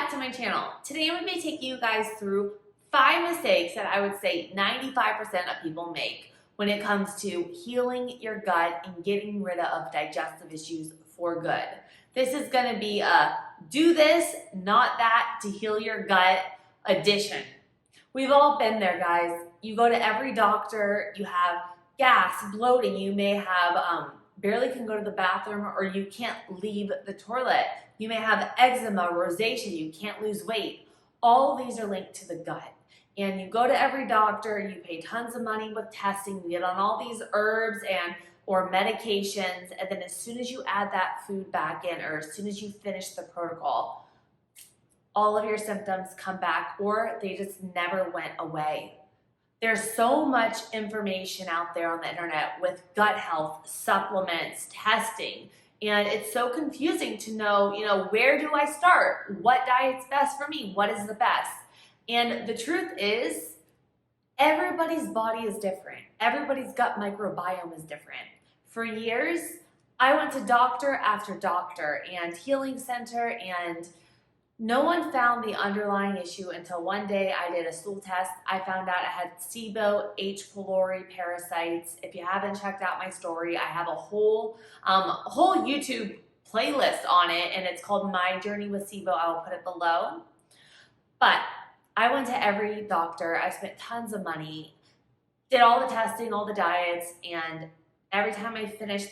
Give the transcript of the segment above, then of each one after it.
back to my channel. Today I'm going to be taking you guys through 5 mistakes that I would say 95% of people make when it comes to healing your gut and getting rid of digestive issues for good. This is going to be a do this, not that, to heal your gut edition. We've all been there, guys. You go to every doctor, you have gas, bloating, you may have barely can go to the bathroom, or you can't leave the toilet. You may have eczema, rosacea, you can't lose weight. All of these are linked to the gut. And you go to every doctor, you pay tons of money with testing, you get on all these herbs or medications, and then as soon as you add that food back in, or as soon as you finish the protocol, all of your symptoms come back, or they just never went away. There's so much information out there on the internet with gut health, supplements, testing, and it's so confusing to know, where do I start? What diet's best for me? What is the best? And the truth is, everybody's body is different. Everybody's gut microbiome is different. For years, I went to doctor after doctor and healing center, and no one found the underlying issue until one day I did a stool test. I found out I had SIBO, H. pylori parasites. If you haven't checked out my story, I have a whole YouTube playlist on it, and it's called My Journey with SIBO. I will put it below. But I went to every doctor. I spent tons of money, did all the testing, all the diets, and every time I finished,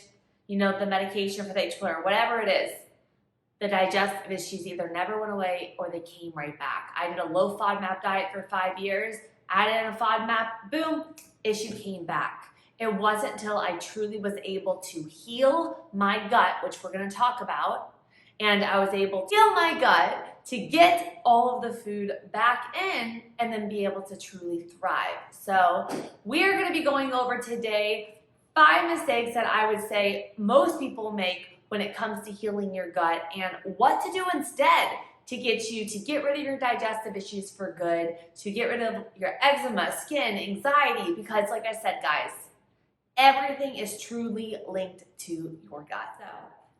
the medication for the H. pylori, whatever it is, the digestive issues either never went away or they came right back. I did a low FODMAP diet for 5 years, added in a FODMAP, boom, issue came back. It wasn't until I truly was able to heal my gut, which we're gonna talk about, and I was able to heal my gut to get all of the food back in and then be able to truly thrive. So we're gonna be going over today 5 mistakes that I would say most people make when it comes to healing your gut, and what to do instead to get rid of your digestive issues for good, to get rid of your eczema, skin, anxiety, because like I said, guys, everything is truly linked to your gut.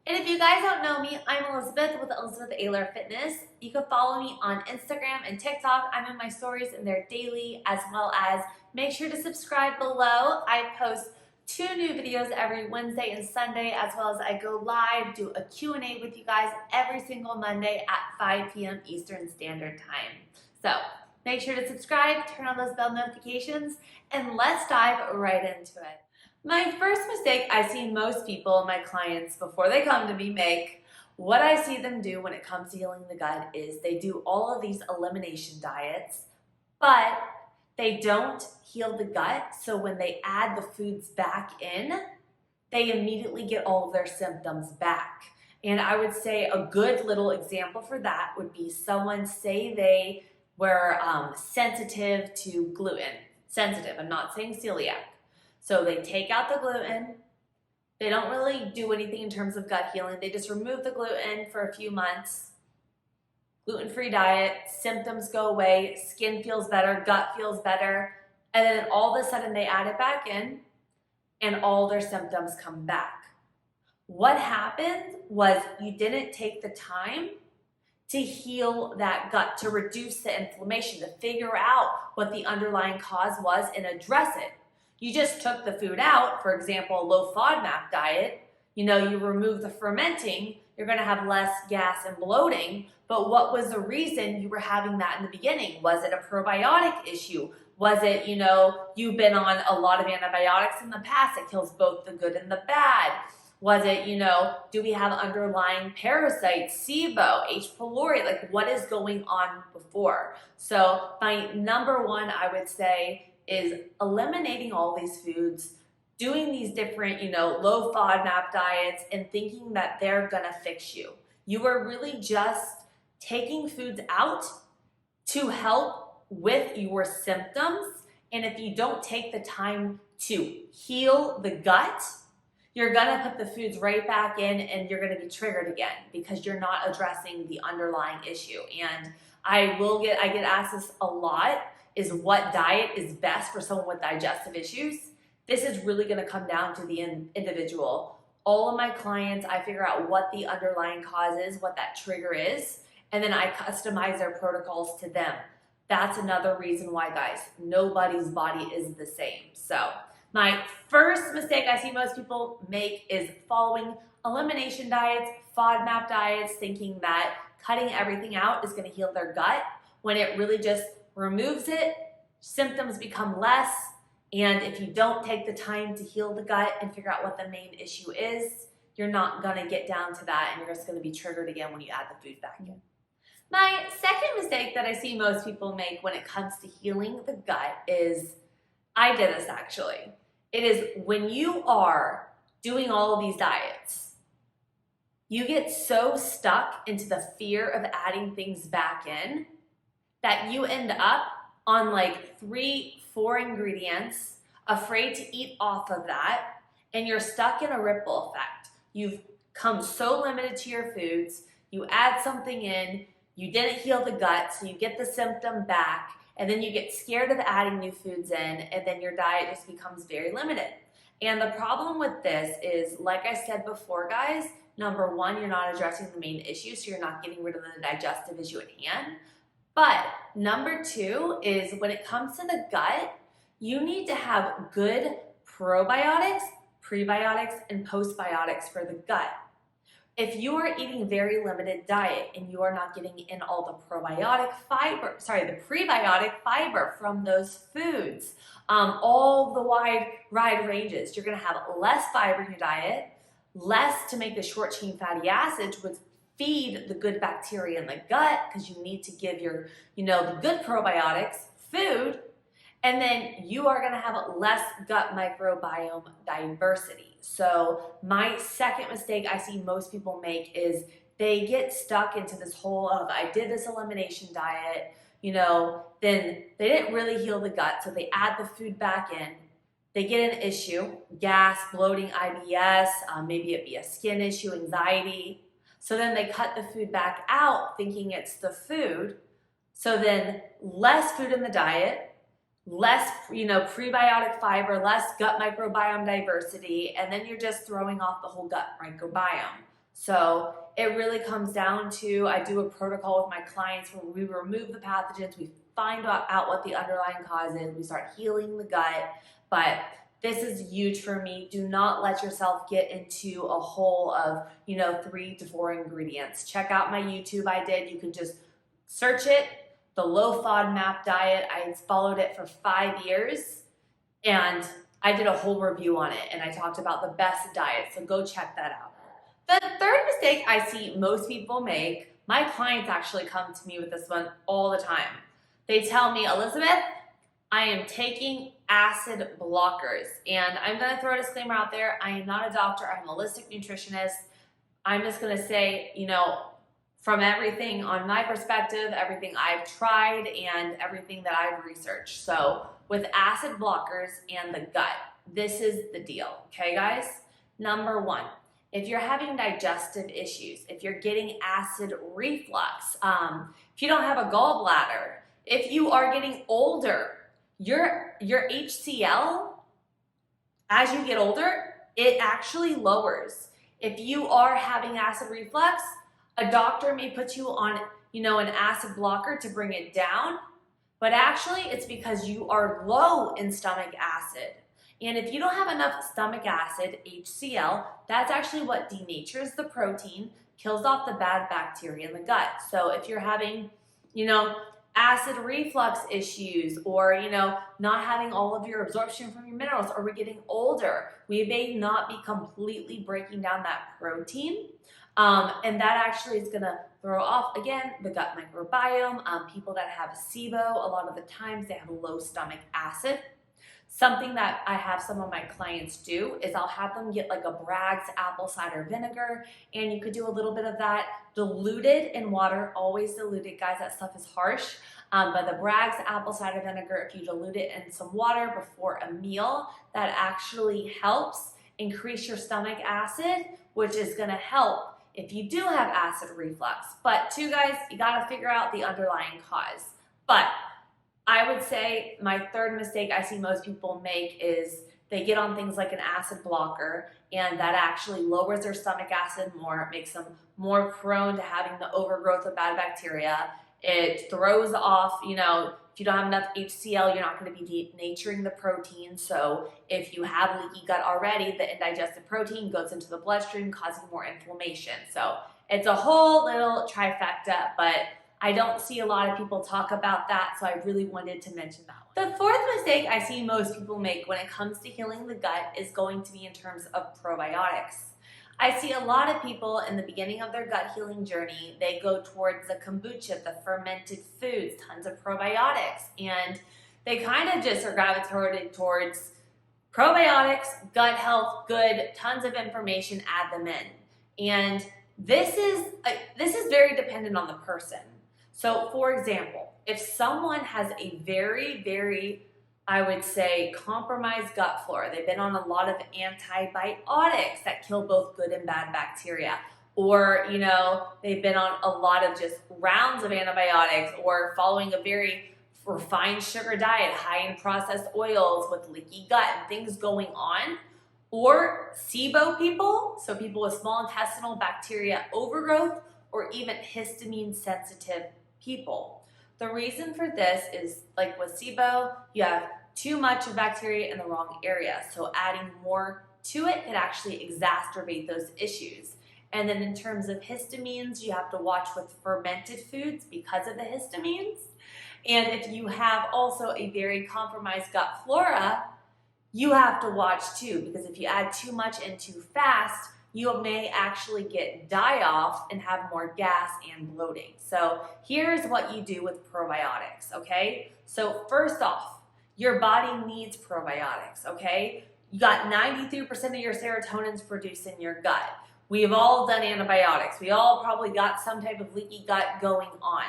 And if you guys don't know me, I'm Elizabeth with ElizabethAylorFitness. You can follow me on Instagram and TikTok. I'm in my stories in there daily, as well as make sure to subscribe below. I post 2 new videos every Wednesday and Sunday, as well as I go live, do a Q&A with you guys every single Monday at 5 p.m. Eastern Standard Time. So make sure to subscribe, turn on those bell notifications, and let's dive right into it. My first mistake I see most people, my clients, before they come to me make, what I see them do when it comes to healing the gut is they do all of these elimination diets, but they don't heal the gut, so when they add the foods back in, they immediately get all of their symptoms back. And I would say a good little example for that would be someone, say they were sensitive to gluten. Sensitive, I'm not saying celiac. So they take out the gluten. They don't really do anything in terms of gut healing. They just remove the gluten for a few months. Gluten-free diet, symptoms go away, skin feels better, gut feels better, and then all of a sudden they add it back in and all their symptoms come back. What happened was you didn't take the time to heal that gut, to reduce the inflammation, to figure out what the underlying cause was and address it. You just took the food out, for example, a low FODMAP diet, you remove the fermenting, you're gonna have less gas and bloating, but what was the reason you were having that in the beginning? Was it a probiotic issue? Was it, you've been on a lot of antibiotics in the past that kills both the good and the bad? Was it, do we have underlying parasites, SIBO, H. pylori, like what is going on before? So my number one, I would say, is eliminating all these foods, doing these different, low FODMAP diets, and thinking that they're gonna fix you. You are really just taking foods out to help with your symptoms, and if you don't take the time to heal the gut, you're gonna put the foods right back in and you're gonna be triggered again because you're not addressing the underlying issue. And I get asked this a lot, is what diet is best for someone with digestive issues? This is really gonna come down to the individual. All of my clients, I figure out what the underlying cause is, what that trigger is, and then I customize their protocols to them. That's another reason why, guys, nobody's body is the same. So my first mistake I see most people make is following elimination diets, FODMAP diets, thinking that cutting everything out is going to heal their gut, when it really just removes it, symptoms become less, and if you don't take the time to heal the gut and figure out what the main issue is, you're not going to get down to that, and you're just going to be triggered again when you add the food back in. My second mistake that I see most people make when it comes to healing the gut is, I did this actually. It is when you are doing all of these diets, you get so stuck into the fear of adding things back in that you end up on like 3-4 ingredients, afraid to eat off of that, and you're stuck in a ripple effect. You've come so limited to your foods, you add something in, you didn't heal the gut, so you get the symptom back, and then you get scared of adding new foods in, and then your diet just becomes very limited. And the problem with this is, like I said before, guys, number one, you're not addressing the main issue, so you're not getting rid of the digestive issue at hand. But number two is, when it comes to the gut, you need to have good probiotics, prebiotics, and postbiotics for the gut. If you are eating very limited diet and you are not getting in all the probiotic fiber, the prebiotic fiber from those foods, all the wide ranges, you're gonna have less fiber in your diet, less to make the short chain fatty acids, which feed the good bacteria in the gut, because you need to give your, the good probiotics food, and then you are gonna have less gut microbiome diversity. So my second mistake I see most people make is they get stuck into this whole of, I did this elimination diet, then they didn't really heal the gut, so they add the food back in, they get an issue, gas, bloating, IBS, maybe it be a skin issue, anxiety. So then they cut the food back out thinking it's the food. So then less food in the diet, less, prebiotic fiber, less gut microbiome diversity, and then you're just throwing off the whole gut microbiome. So it really comes down to, I do a protocol with my clients where we remove the pathogens, we find out what the underlying cause is, we start healing the gut. But this is huge for me. Do not let yourself get into a hole of, 3 to 4 ingredients. Check out my YouTube you can just search it, the low FODMAP diet. I followed it for 5 years, and I did a whole review on it, and I talked about the best diet, so go check that out. The third mistake I see most people make, my clients actually come to me with this one all the time. They tell me, Elizabeth, I am taking acid blockers, and I'm gonna throw a disclaimer out there. I am not a doctor, I'm a holistic nutritionist. I'm just gonna say, from everything on my perspective, everything I've tried, and everything that I've researched. So with acid blockers and the gut, this is the deal, okay guys? Number one, if you're having digestive issues, if you're getting acid reflux, if you don't have a gallbladder, if you are getting older, your HCl, as you get older, it actually lowers. If you are having acid reflux, a doctor may put you on, an acid blocker to bring it down, but actually it's because you are low in stomach acid. And if you don't have enough stomach acid, HCl, that's actually what denatures the protein, kills off the bad bacteria in the gut. So if you're having, acid reflux issues, or not having all of your absorption from your minerals, or we're getting older, we may not be completely breaking down that protein, and that actually is going to throw off, again, the gut microbiome. People that have SIBO, a lot of the times they have low stomach acid. Something that I have some of my clients do is I'll have them get like a Bragg's apple cider vinegar, and you could do a little bit of that diluted in water, always diluted, guys, that stuff is harsh. But the Bragg's apple cider vinegar, if you dilute it in some water before a meal, that actually helps increase your stomach acid, which is gonna help if you do have acid reflux. But two, guys, you gotta figure out the underlying cause. But I would say my third mistake I see most people make is they get on things like an acid blocker, and that actually lowers their stomach acid more. It makes them more prone to having the overgrowth of bad bacteria. It throws off, if you don't have enough HCl, you're not going to be denaturing the protein. So if you have leaky gut already, the indigested protein goes into the bloodstream, causing more inflammation. So it's a whole little trifecta, but I don't see a lot of people talk about that, so I really wanted to mention that one. The fourth mistake I see most people make when it comes to healing the gut is going to be in terms of probiotics. I see a lot of people in the beginning of their gut healing journey, they go towards the kombucha, the fermented foods, tons of probiotics, and they kind of just are gravitated towards probiotics, gut health, good, tons of information, add them in. And this is very dependent on the person. So for example, if someone has a very, very, I would say, compromised gut flora, they've been on a lot of antibiotics that kill both good and bad bacteria, or, they've been on a lot of just rounds of antibiotics, or following a very refined sugar diet, high in processed oils with leaky gut and things going on, or SIBO people, so people with small intestinal bacteria overgrowth, or even histamine sensitive people. The reason for this is, like with SIBO, you have too much of bacteria in the wrong area. So adding more to it could actually exacerbate those issues. And then in terms of histamines, you have to watch with fermented foods because of the histamines. And if you have also a very compromised gut flora, you have to watch too, because if you add too much in too fast, you may actually get die-off and have more gas and bloating. So here's what you do with probiotics, okay? So first off, your body needs probiotics, okay? You got 93% of your serotonins produced in your gut. We've all done antibiotics. We all probably got some type of leaky gut going on.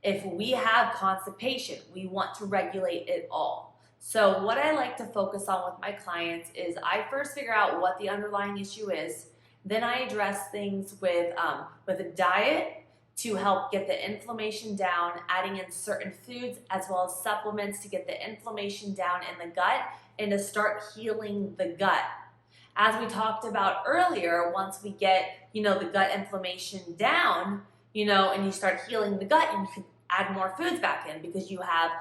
If we have constipation, we want to regulate it all. So what I like to focus on with my clients is I first figure out what the underlying issue is. Then I address things with a diet to help get the inflammation down, adding in certain foods as well as supplements to get the inflammation down in the gut and to start healing the gut. As we talked about earlier, once we get, the gut inflammation down, and you start healing the gut, and you can add more foods back in because you have,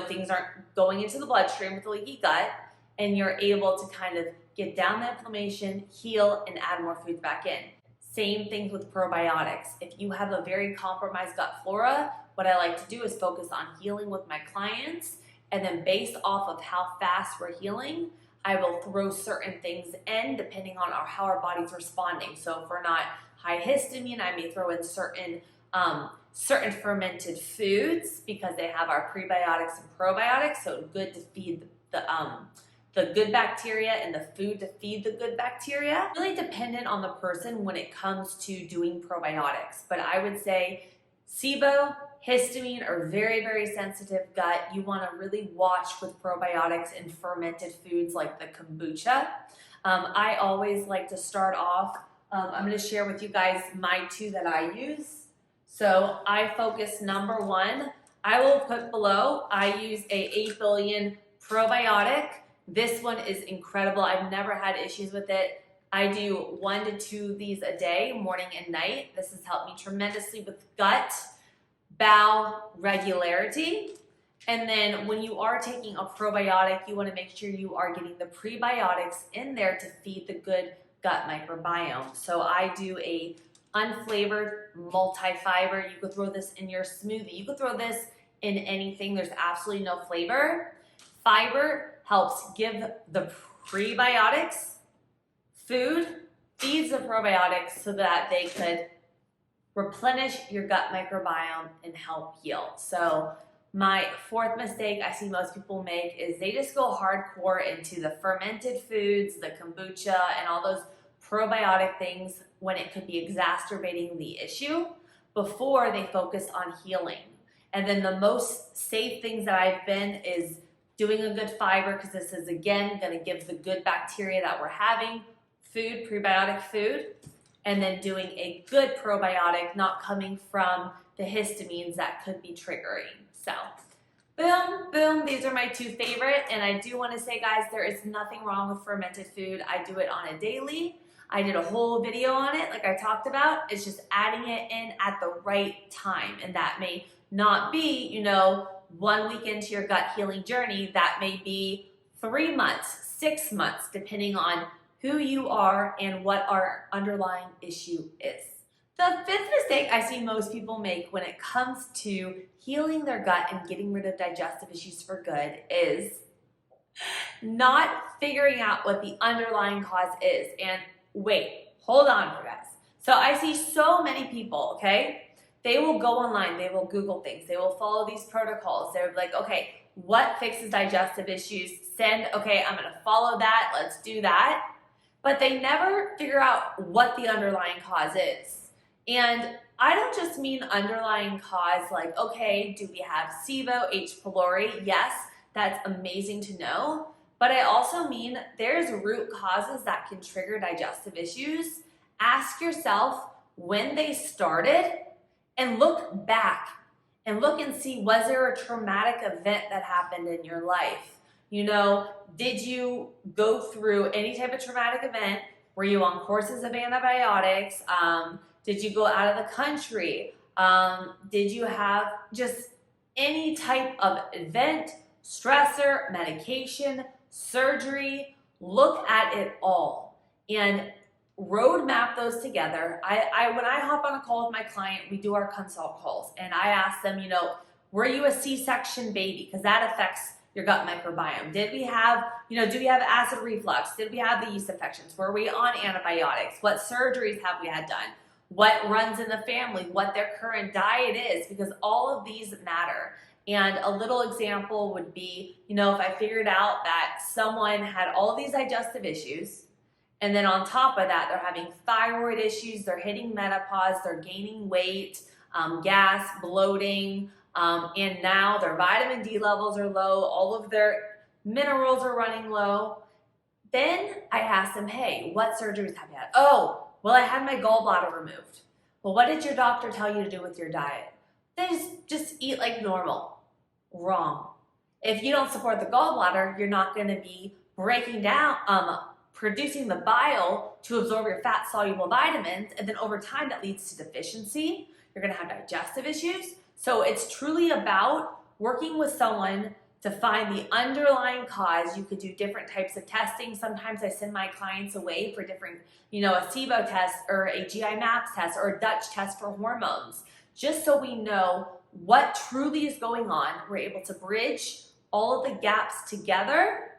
things aren't going into the bloodstream with the leaky gut, and you're able to kind of get down the inflammation, heal, and add more foods back in. Same things with probiotics. If you have a very compromised gut flora, what I like to do is focus on healing with my clients, and then based off of how fast we're healing, I will throw certain things in depending on how our body's responding. So if we're not high histamine, I may throw in certain fermented foods because they have our prebiotics and probiotics, so good to feed the good bacteria and the food to feed the good bacteria. Really dependent on the person when it comes to doing probiotics, but I would say SIBO, histamine are very, very sensitive gut. You want to really watch with probiotics and fermented foods like the kombucha. I always like to start off, I'm going to share with you guys my two that I use. So I focus number one, I will put below, I use a 8 billion probiotic. This one is incredible. I've never had issues with it. I do 1 to 2 of these a day, morning and night. This has helped me tremendously with gut, bowel regularity. And then when you are taking a probiotic, you want to make sure you are getting the prebiotics in there to feed the good gut microbiome. So I do a unflavored multi-fiber. You could throw this in your smoothie. You could throw this in anything. There's absolutely no flavor. Fiber helps give the prebiotics food, feeds the probiotics so that they could replenish your gut microbiome and help heal. So my fourth mistake I see most people make is they just go hardcore into the fermented foods, the kombucha, and all those probiotic things when it could be exacerbating the issue before they focus on healing. And then the most safe things that I've been is doing a good fiber, because this is again going to give the good bacteria that we're having food, prebiotic food, and then doing a good probiotic, not coming from the histamines that could be triggering. So Boom, boom, these are my two favorite. And I do want to say, guys, there is nothing wrong with fermented food. I do it on a daily. I did a whole video on it, like I talked about. It's just adding it in at the right time. And that may not be, you know, 1 week into your gut healing journey. That may be 3 months, 6 months, depending on who you are and what our underlying issue is. The fifth mistake I see most people make when it comes to healing their gut and getting rid of digestive issues for good is not figuring out what the underlying cause is. And wait, hold on, you guys. So I see so many people, okay? They will go online, they will Google things, they will follow these protocols. They're like, okay, what fixes digestive issues? Okay, I'm gonna follow that, let's do that. But they never figure out what the underlying cause is. And I don't just mean underlying cause like, okay, do we have SIBO, H. pylori? Yes, that's amazing to know. But I also mean there's root causes that can trigger digestive issues. Ask yourself when they started and look back and look and see, was there a traumatic event that happened in your life? You know, did you go through any type of traumatic event? Were you on courses of antibiotics? Did you go out of the country? Did you have just any type of event, stressor, medication, surgery? Look at it all and roadmap those together. When I hop on a call with my client, we do our consult calls, and I ask them, you know, were you a C-section baby? Because that affects your gut microbiome. Did we have, you know, do we have acid reflux? Did we have the yeast infections? Were we on antibiotics? What surgeries have we had done? What runs in the family? What their current diet is? Because all of these matter. And a little example would be, you know, if I figured out that someone had all of these digestive issues, and then on top of that, they're having thyroid issues, they're hitting menopause, they're gaining weight, gas, bloating, and now their vitamin D levels are low, all of their minerals are running low. Then I ask them, hey, what surgeries have you had? Oh, well, I had my gallbladder removed. Well, what did your doctor tell you to do with your diet? Then just eat like normal. Wrong. If you don't support the gallbladder, you're not going to be breaking down, producing the bile to absorb your fat-soluble vitamins, and then over time that leads to deficiency. You're going to have digestive issues. So it's truly about working with someone to find the underlying cause. You could do different types of testing. Sometimes I send my clients away for different, you know, a SIBO test or a GI MAPS test or a Dutch test for hormones, just so we know what truly is going on. We're able to bridge all of the gaps together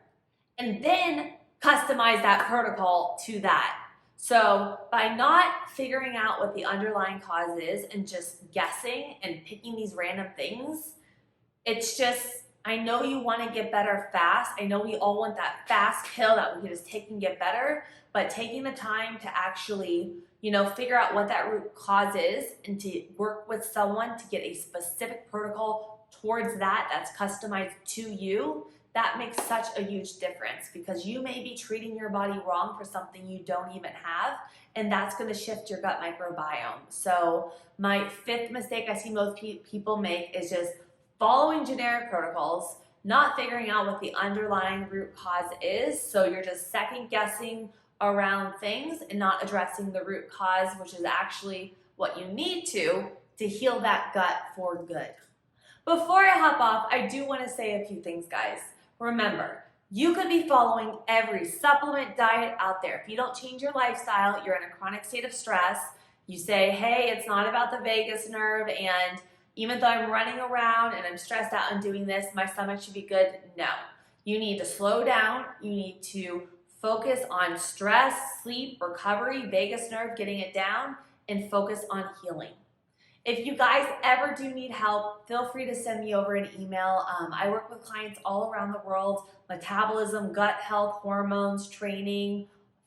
and then customize that protocol to that. So by not figuring out what the underlying cause is and just guessing and picking these random things, it's just, I know you want to get better fast. I know we all want that fast pill that we can just take and get better, but taking the time to actually, you know, figure out what that root cause is and to work with someone to get a specific protocol towards that that's customized to you, that makes such a huge difference, because you may be treating your body wrong for something you don't even have, and that's going to shift your gut microbiome. So my fifth mistake I see most people make is just following generic protocols, not figuring out what the underlying root cause is. So you're just second guessing around things and not addressing the root cause, which is actually what you need to heal that gut for good. Before I hop off, I do want to say a few things, guys. Remember, you could be following every supplement diet out there. If you don't change your lifestyle, you're in a chronic state of stress. You say, hey, it's not about the vagus nerve, and even though I'm running around and I'm stressed out and doing this, my stomach should be good. No. You need to slow down. You need to focus on stress, sleep, recovery, vagus nerve, getting it down, and focus on healing. If you guys ever do need help, feel free to send me over an email. I work with clients all around the world: metabolism, gut health, hormones, training,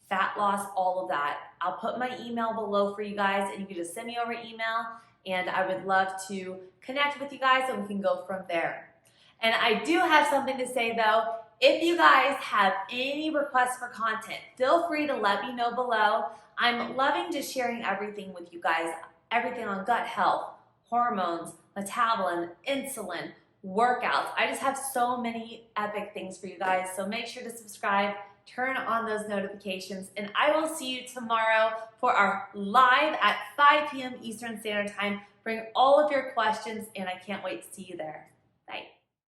fat loss, all of that. I'll put my email below for you guys, and you can just send me over email, and I would love to connect with you guys and we can go from there. And I do have something to say though. If you guys have any requests for content, feel free to let me know below. I'm loving just sharing everything with you guys. Everything on gut health, hormones, metabolism, insulin, workouts. I just have so many epic things for you guys. So make sure to subscribe, turn on those notifications, and I will see you tomorrow for our live at 5 p.m. Eastern Standard Time. Bring all of your questions, and I can't wait to see you there. Bye.